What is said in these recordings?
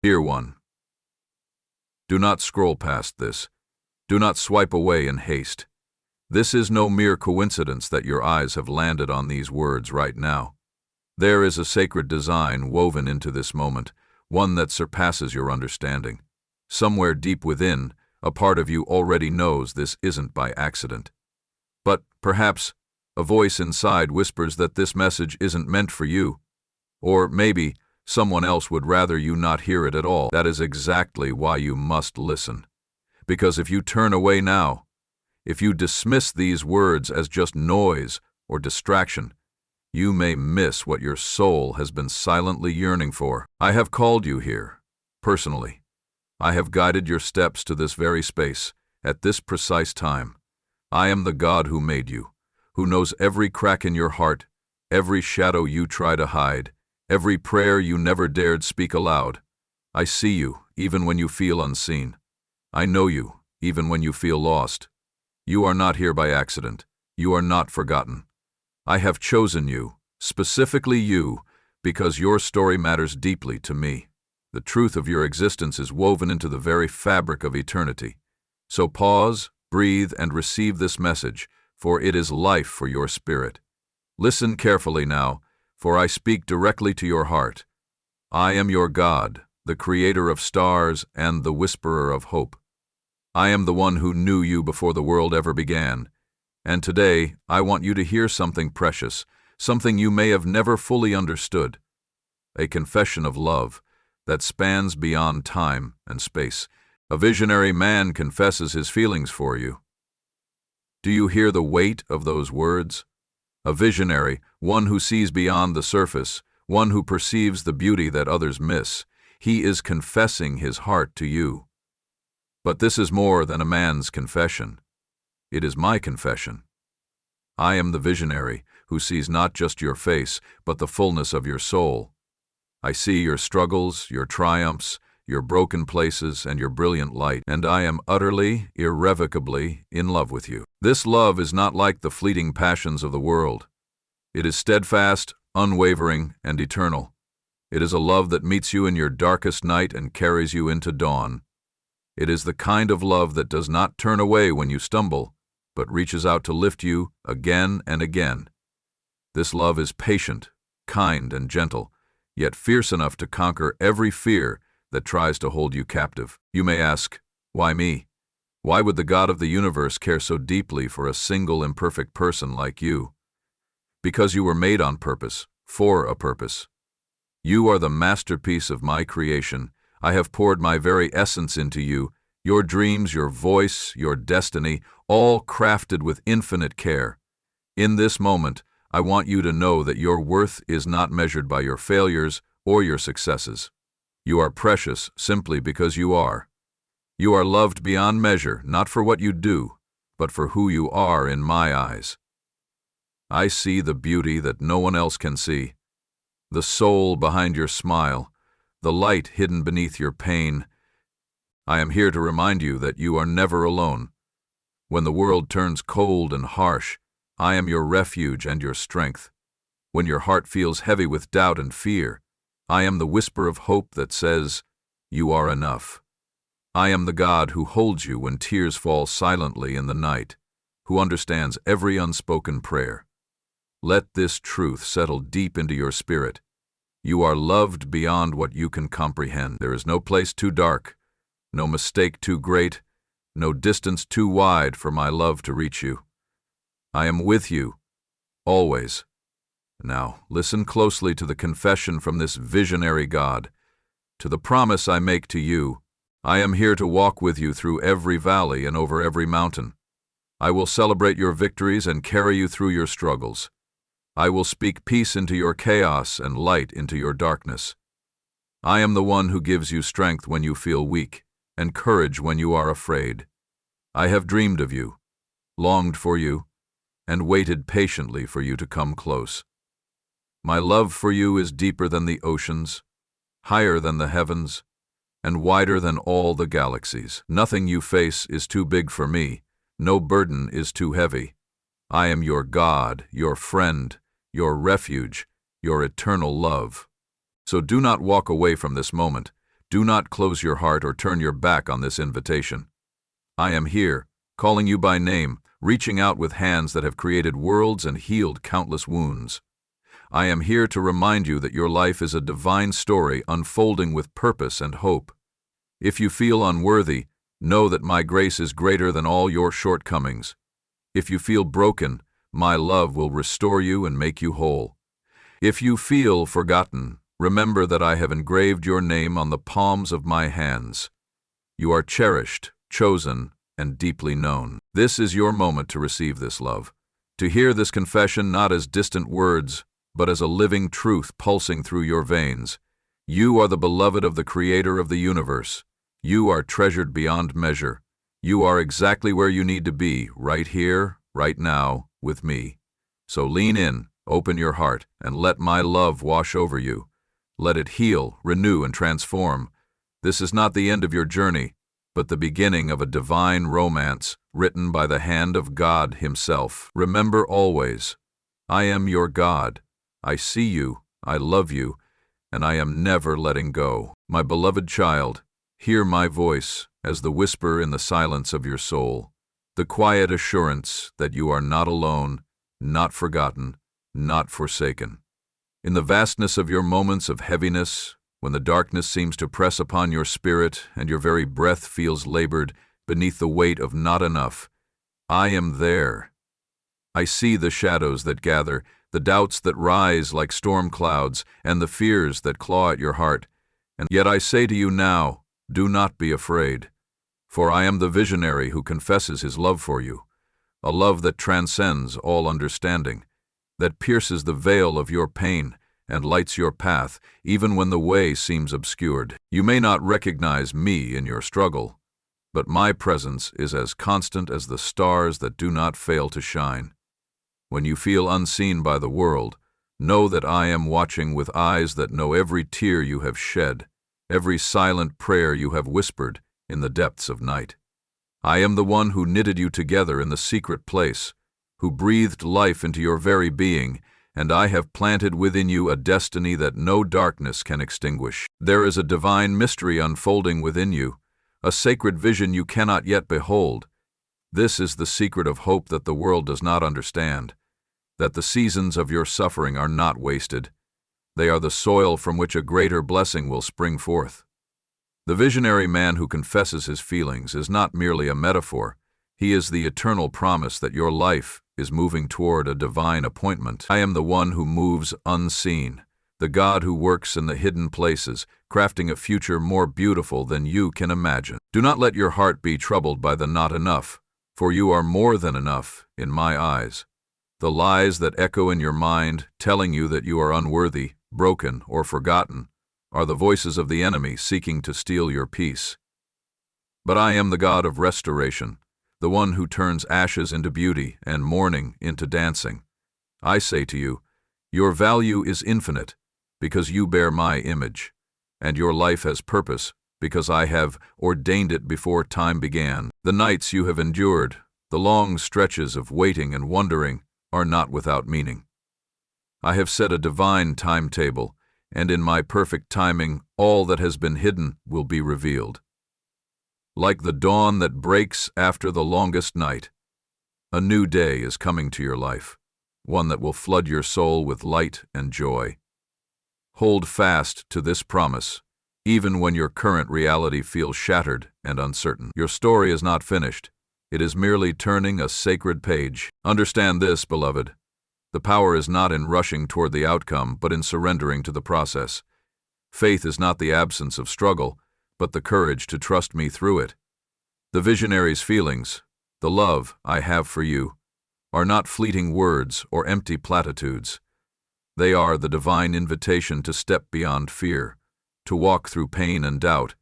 Dear one, do not scroll past this. Do not swipe away in haste. This is no mere coincidence that your eyes have landed on these words right now. There is a sacred design woven into this moment, one that surpasses your understanding. Somewhere deep within, a part of you already knows this isn't by accident. But, perhaps, a voice inside whispers that this message isn't meant for you. Or maybe someone else would rather you not hear it at all. That is exactly why you must listen. Because if you turn away now, if you dismiss these words as just noise or distraction, you may miss what your soul has been silently yearning for. I have called you here, personally. I have guided your steps to this very space, at this precise time. I am the God who made you, who knows every crack in your heart, every shadow you try to hide, every prayer you never dared speak aloud. I see you, even when you feel unseen. I know you, even when you feel lost. You are not here by accident. You are not forgotten. I have chosen you, specifically you, because your story matters deeply to me. The truth of your existence is woven into the very fabric of eternity. So pause, breathe, and receive this message, for it is life for your spirit. Listen carefully now, for I speak directly to your heart. I am your God, the creator of stars and the whisperer of hope. I am the one who knew you before the world ever began. And today, I want you to hear something precious, something you may have never fully understood. A confession of love that spans beyond time and space. A visionary man confesses his feelings for you. Do you hear the weight of those words? A visionary, one who sees beyond the surface, one who perceives the beauty that others miss. He is confessing his heart to you. But this is more than a man's confession. It is my confession. I am the visionary who sees not just your face, but the fullness of your soul. I see your struggles, your triumphs, your broken places, and your brilliant light, and I am utterly, irrevocably in love with you. This love is not like the fleeting passions of the world. It is steadfast, unwavering, and eternal. It is a love that meets you in your darkest night and carries you into dawn. It is the kind of love that does not turn away when you stumble, but reaches out to lift you again and again. This love is patient, kind, and gentle, yet fierce enough to conquer every fear that tries to hold you captive. You may ask, why me? Why would the God of the universe care so deeply for a single imperfect person like you? Because you were made on purpose, for a purpose. You are the masterpiece of my creation. I have poured my very essence into you, your dreams, your voice, your destiny, all crafted with infinite care. In this moment, I want you to know that your worth is not measured by your failures or your successes. You are precious simply because you are. You are loved beyond measure, not for what you do, but for who you are in my eyes. I see the beauty that no one else can see, the soul behind your smile, the light hidden beneath your pain. I am here to remind you that you are never alone. When the world turns cold and harsh, I am your refuge and your strength. When your heart feels heavy with doubt and fear, I am the whisper of hope that says, you are enough. I am the God who holds you when tears fall silently in the night, who understands every unspoken prayer. Let this truth settle deep into your spirit. You are loved beyond what you can comprehend. There is no place too dark, no mistake too great, no distance too wide for my love to reach you. I am with you, always. Now, listen closely to the confession from this visionary God. To the promise I make to you, I am here to walk with you through every valley and over every mountain. I will celebrate your victories and carry you through your struggles. I will speak peace into your chaos and light into your darkness. I am the one who gives you strength when you feel weak, and courage when you are afraid. I have dreamed of you, longed for you, and waited patiently for you to come close. My love for you is deeper than the oceans, higher than the heavens, and wider than all the galaxies. Nothing you face is too big for me. No burden is too heavy. I am your God, your friend, your refuge, your eternal love. So do not walk away from this moment, Do not close your heart or turn your back on this invitation. I am here, calling you by name, reaching out with hands that have created worlds and healed countless wounds. I am here to remind you that your life is a divine story unfolding with purpose and hope. If you feel unworthy, know that my grace is greater than all your shortcomings. If you feel broken, my love will restore you and make you whole. If you feel forgotten, remember that I have engraved your name on the palms of my hands. You are cherished, chosen, and deeply known. This is your moment to receive this love, to hear this confession not as distant words, but as a living truth pulsing through your veins. You are the beloved of the Creator of the universe. You are treasured beyond measure. You are exactly where you need to be, right here, right now, with me. So lean in, open your heart, and let my love wash over you. Let it heal, renew, and transform. This is not the end of your journey, but the beginning of a divine romance written by the hand of God Himself. Remember always, I am your God. I see you, I love you, and I am never letting go. My beloved child, hear my voice as the whisper in the silence of your soul, the quiet assurance that you are not alone, not forgotten, not forsaken. In the vastness of your moments of heaviness, when the darkness seems to press upon your spirit and your very breath feels labored beneath the weight of not enough, I am there. I see the shadows that gather, the doubts that rise like storm clouds, and the fears that claw at your heart. And yet I say to you now, do not be afraid, for I am the visionary who confesses His love for you, a love that transcends all understanding, that pierces the veil of your pain and lights your path even when the way seems obscured. You may not recognize me in your struggle, but my presence is as constant as the stars that do not fail to shine. When you feel unseen by the world, know that I am watching with eyes that know every tear you have shed, every silent prayer you have whispered in the depths of night. I am the one who knitted you together in the secret place, who breathed life into your very being, and I have planted within you a destiny that no darkness can extinguish. There is a divine mystery unfolding within you, a sacred vision you cannot yet behold. This is the secret of hope that the world does not understand, that the seasons of your suffering are not wasted. They are the soil from which a greater blessing will spring forth. The visionary man who confesses his feelings is not merely a metaphor. He is the eternal promise that your life is moving toward a divine appointment. I am the one who moves unseen, the God who works in the hidden places, crafting a future more beautiful than you can imagine. Do not let your heart be troubled by the not enough, for you are more than enough in my eyes. The lies that echo in your mind, telling you that you are unworthy, broken, or forgotten, are the voices of the enemy seeking to steal your peace. But I am the God of restoration, the one who turns ashes into beauty and mourning into dancing. I say to you, your value is infinite because you bear my image, and your life has purpose because I have ordained it before time began. The nights you have endured, the long stretches of waiting and wondering, are not without meaning. I have set a divine timetable, and in my perfect timing, all that has been hidden will be revealed. Like the dawn that breaks after the longest night, a new day is coming to your life, one that will flood your soul with light and joy. Hold fast to this promise, even when your current reality feels shattered and uncertain. Your story is not finished. It is merely turning a sacred page. Understand this, beloved. The power is not in rushing toward the outcome, but in surrendering to the process. Faith is not the absence of struggle, but the courage to trust me through it. The visionary's feelings, the love I have for you, are not fleeting words or empty platitudes. They are the divine invitation to step beyond fear, to walk through pain and doubt,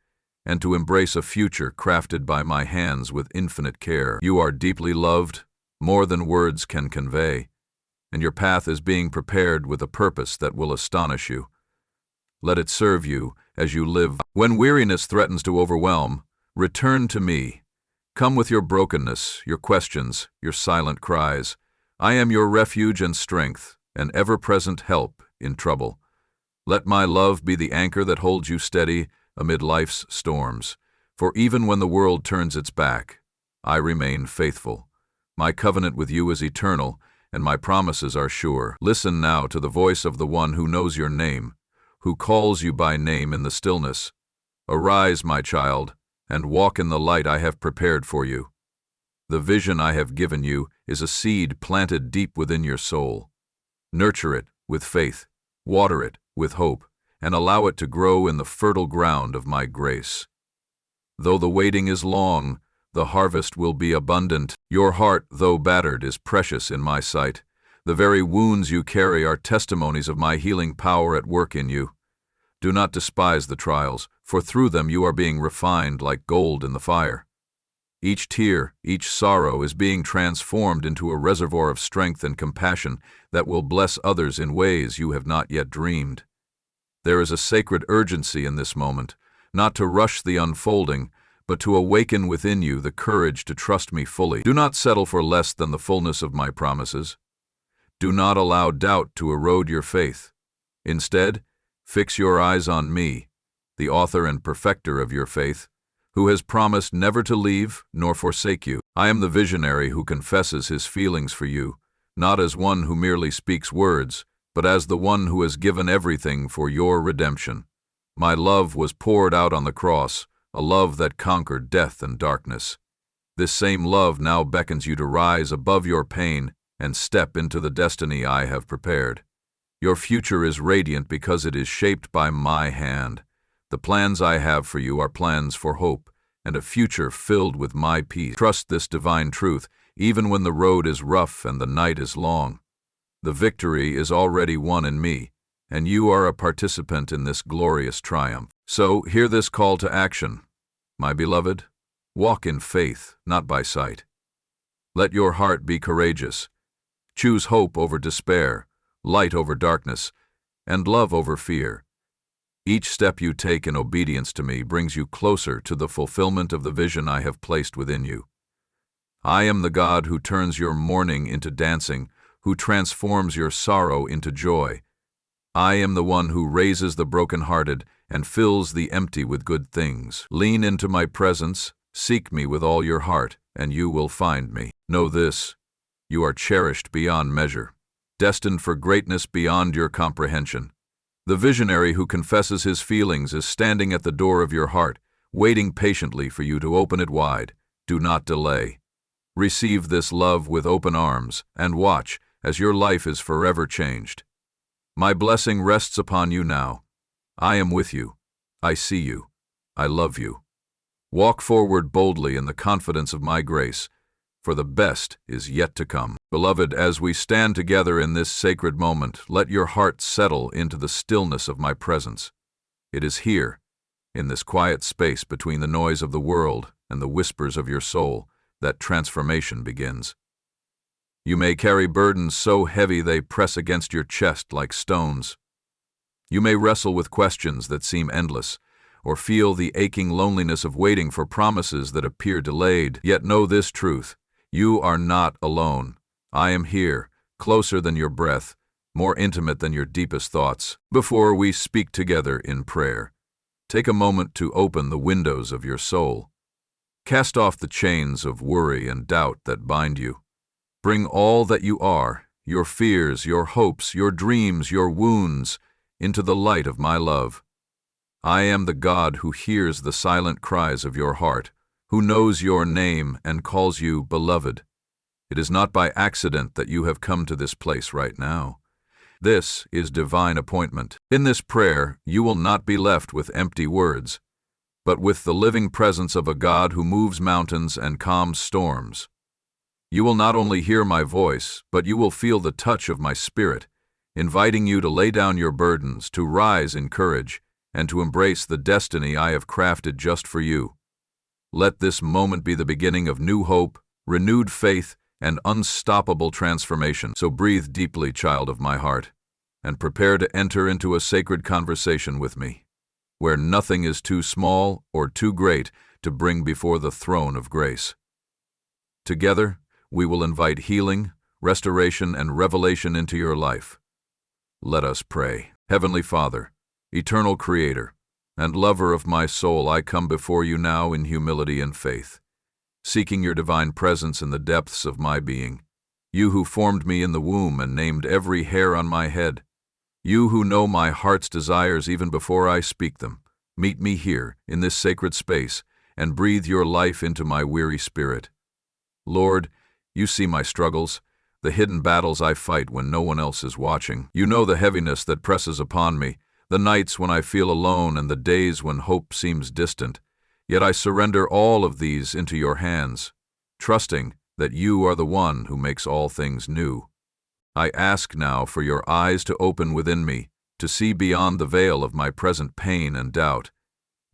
and to embrace a future crafted by my hands with infinite care. You are deeply loved, more than words can convey, and your path is being prepared with a purpose that will astonish you. Let it serve you as you live. When weariness threatens to overwhelm, return to me. Come with your brokenness, your questions, your silent cries. I am your refuge and strength, an ever-present help in trouble. Let my love be the anchor that holds you steady, amid life's storms. For even when the world turns its back, I remain faithful. My covenant with you is eternal, and my promises are sure. Listen now to the voice of the one who knows your name, who calls you by name in the stillness. Arise, my child, and walk in the light I have prepared for you. The vision I have given you is a seed planted deep within your soul. Nurture it with faith, water it with hope, and allow it to grow in the fertile ground of my grace. Though the waiting is long, the harvest will be abundant. Your heart, though battered, is precious in my sight. The very wounds you carry are testimonies of my healing power at work in you. Do not despise the trials, for through them you are being refined like gold in the fire. Each tear, each sorrow is being transformed into a reservoir of strength and compassion that will bless others in ways you have not yet dreamed. There is a sacred urgency in this moment, not to rush the unfolding, but to awaken within you the courage to trust me fully. Do not settle for less than the fullness of my promises. Do not allow doubt to erode your faith. Instead, fix your eyes on me, the author and perfecter of your faith, who has promised never to leave nor forsake you. I am the visionary who confesses his feelings for you, not as one who merely speaks words, but as the one who has given everything for your redemption. My love was poured out on the cross, a love that conquered death and darkness. This same love now beckons you to rise above your pain and step into the destiny I have prepared. Your future is radiant because it is shaped by my hand. The plans I have for you are plans for hope and a future filled with my peace. Trust this divine truth, even when the road is rough and the night is long. The victory is already won in me, and you are a participant in this glorious triumph. So hear this call to action. My beloved, walk in faith, not by sight. Let your heart be courageous. Choose hope over despair, light over darkness, and love over fear. Each step you take in obedience to me brings you closer to the fulfillment of the vision I have placed within you. I am the God who turns your mourning into dancing, who transforms your sorrow into joy. I am the one who raises the brokenhearted and fills the empty with good things. Lean into my presence, seek me with all your heart, and you will find me. Know this, you are cherished beyond measure, destined for greatness beyond your comprehension. The visionary who confesses his feelings is standing at the door of your heart, waiting patiently for you to open it wide. Do not delay. Receive this love with open arms, and watch as your life is forever changed. My blessing rests upon you now. I am with you. I see you. I love you. Walk forward boldly in the confidence of my grace, for the best is yet to come. Beloved, as we stand together in this sacred moment, let your heart settle into the stillness of my presence. It is here, in this quiet space between the noise of the world and the whispers of your soul, that transformation begins. You may carry burdens so heavy they press against your chest like stones. You may wrestle with questions that seem endless, or feel the aching loneliness of waiting for promises that appear delayed. Yet know this truth: you are not alone. I am here, closer than your breath, more intimate than your deepest thoughts. Before we speak together in prayer, take a moment to open the windows of your soul. Cast off the chains of worry and doubt that bind you. Bring all that you are, your fears, your hopes, your dreams, your wounds, into the light of my love. I am the God who hears the silent cries of your heart, who knows your name and calls you beloved. It is not by accident that you have come to this place right now. This is divine appointment. In this prayer, you will not be left with empty words, but with the living presence of a God who moves mountains and calms storms. You will not only hear my voice, but you will feel the touch of my spirit, inviting you to lay down your burdens, to rise in courage, and to embrace the destiny I have crafted just for you. Let this moment be the beginning of new hope, renewed faith, and unstoppable transformation. So breathe deeply, child of my heart, and prepare to enter into a sacred conversation with me, where nothing is too small or too great to bring before the throne of grace. Together, we will invite healing, restoration, and revelation into your life. Let us pray. Heavenly Father, eternal Creator, and lover of my soul, I come before you now in humility and faith, seeking your divine presence in the depths of my being. You who formed me in the womb and named every hair on my head. You who know my heart's desires even before I speak them. Meet me here, in this sacred space, and breathe your life into my weary spirit. Lord, you see my struggles, the hidden battles I fight when no one else is watching. You know the heaviness that presses upon me, the nights when I feel alone and the days when hope seems distant. Yet I surrender all of these into your hands, trusting that you are the one who makes all things new. I ask now for your eyes to open within me, to see beyond the veil of my present pain and doubt.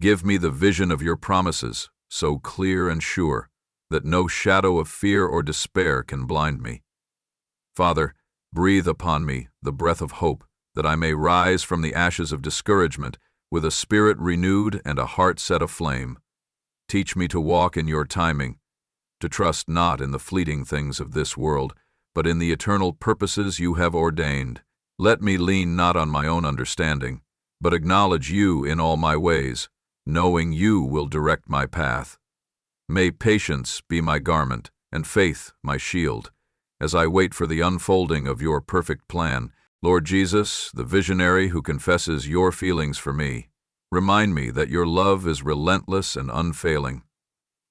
Give me the vision of your promises, so clear and sure, that no shadow of fear or despair can blind me. Father, breathe upon me the breath of hope, that I may rise from the ashes of discouragement with a spirit renewed and a heart set aflame. Teach me to walk in your timing, to trust not in the fleeting things of this world, but in the eternal purposes you have ordained. Let me lean not on my own understanding, but acknowledge you in all my ways, knowing you will direct my path. May patience be my garment, and faith my shield, as I wait for the unfolding of your perfect plan. Lord Jesus, the visionary who confesses your feelings for me, remind me that your love is relentless and unfailing.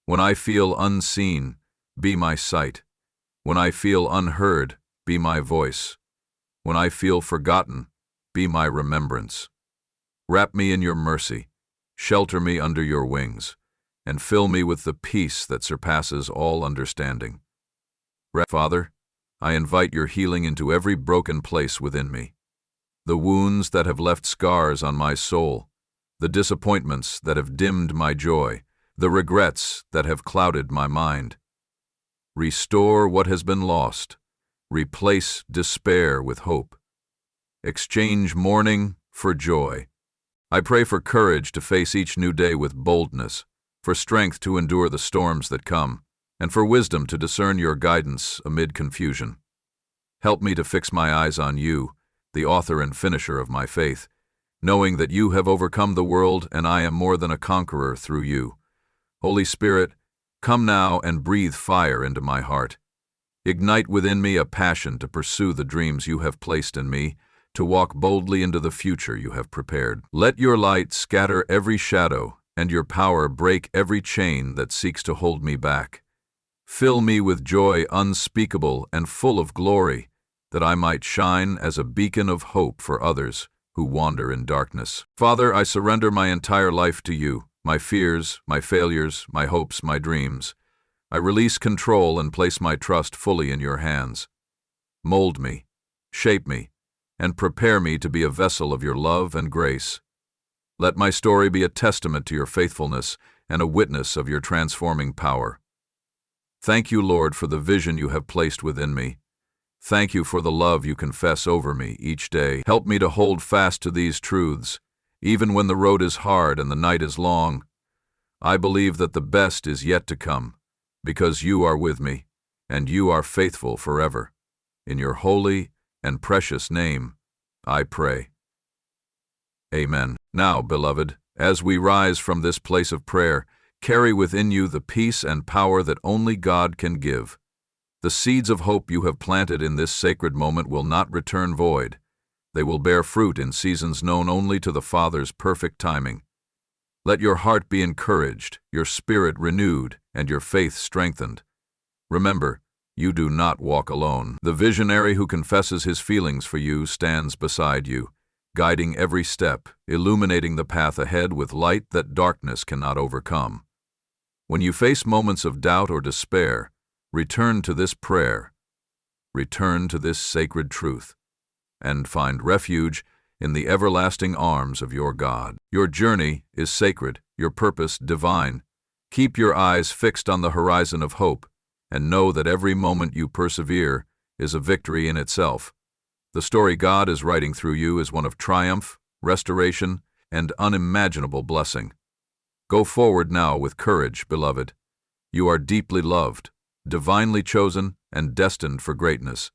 When I feel unseen, be my sight. When I feel unheard, be my voice. When I feel forgotten, be my remembrance. Wrap me in your mercy, shelter me under your wings, and fill me with the peace that surpasses all understanding. Father, I invite your healing into every broken place within me. The wounds that have left scars on my soul, the disappointments that have dimmed my joy, the regrets that have clouded my mind. Restore what has been lost. Replace despair with hope. Exchange mourning for joy. I pray for courage to face each new day with boldness, for strength to endure the storms that come, and for wisdom to discern your guidance amid confusion. Help me to fix my eyes on you, the author and finisher of my faith, knowing that you have overcome the world and I am more than a conqueror through you. Holy Spirit, come now and breathe fire into my heart. Ignite within me a passion to pursue the dreams you have placed in me, to walk boldly into the future you have prepared. Let your light scatter every shadow and your power break every chain that seeks to hold me back. Fill me with joy unspeakable and full of glory, that I might shine as a beacon of hope for others who wander in darkness. Father, I surrender my entire life to you, my fears, my failures, my hopes, my dreams. I release control and place my trust fully in your hands. Mold me, shape me, and prepare me to be a vessel of your love and grace. Let my story be a testament to your faithfulness and a witness of your transforming power. Thank you, Lord, for the vision you have placed within me. Thank you for the love you confess over me each day. Help me to hold fast to these truths, even when the road is hard and the night is long. I believe that the best is yet to come, because you are with me, and you are faithful forever. In your holy and precious name, I pray. Amen. Now, beloved, as we rise from this place of prayer, carry within you the peace and power that only God can give. The seeds of hope you have planted in this sacred moment will not return void. They will bear fruit in seasons known only to the Father's perfect timing. Let your heart be encouraged, your spirit renewed, and your faith strengthened. Remember, you do not walk alone. The visionary who confesses his feelings for you stands beside you, guiding every step, illuminating the path ahead with light that darkness cannot overcome. When you face moments of doubt or despair, return to this prayer, return to this sacred truth, and find refuge in the everlasting arms of your God. Your journey is sacred, your purpose divine. Keep your eyes fixed on the horizon of hope, and know that every moment you persevere is a victory in itself. The story God is writing through you is one of triumph, restoration, and unimaginable blessing. Go forward now with courage, beloved. You are deeply loved, divinely chosen, and destined for greatness.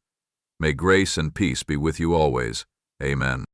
May grace and peace be with you always. Amen.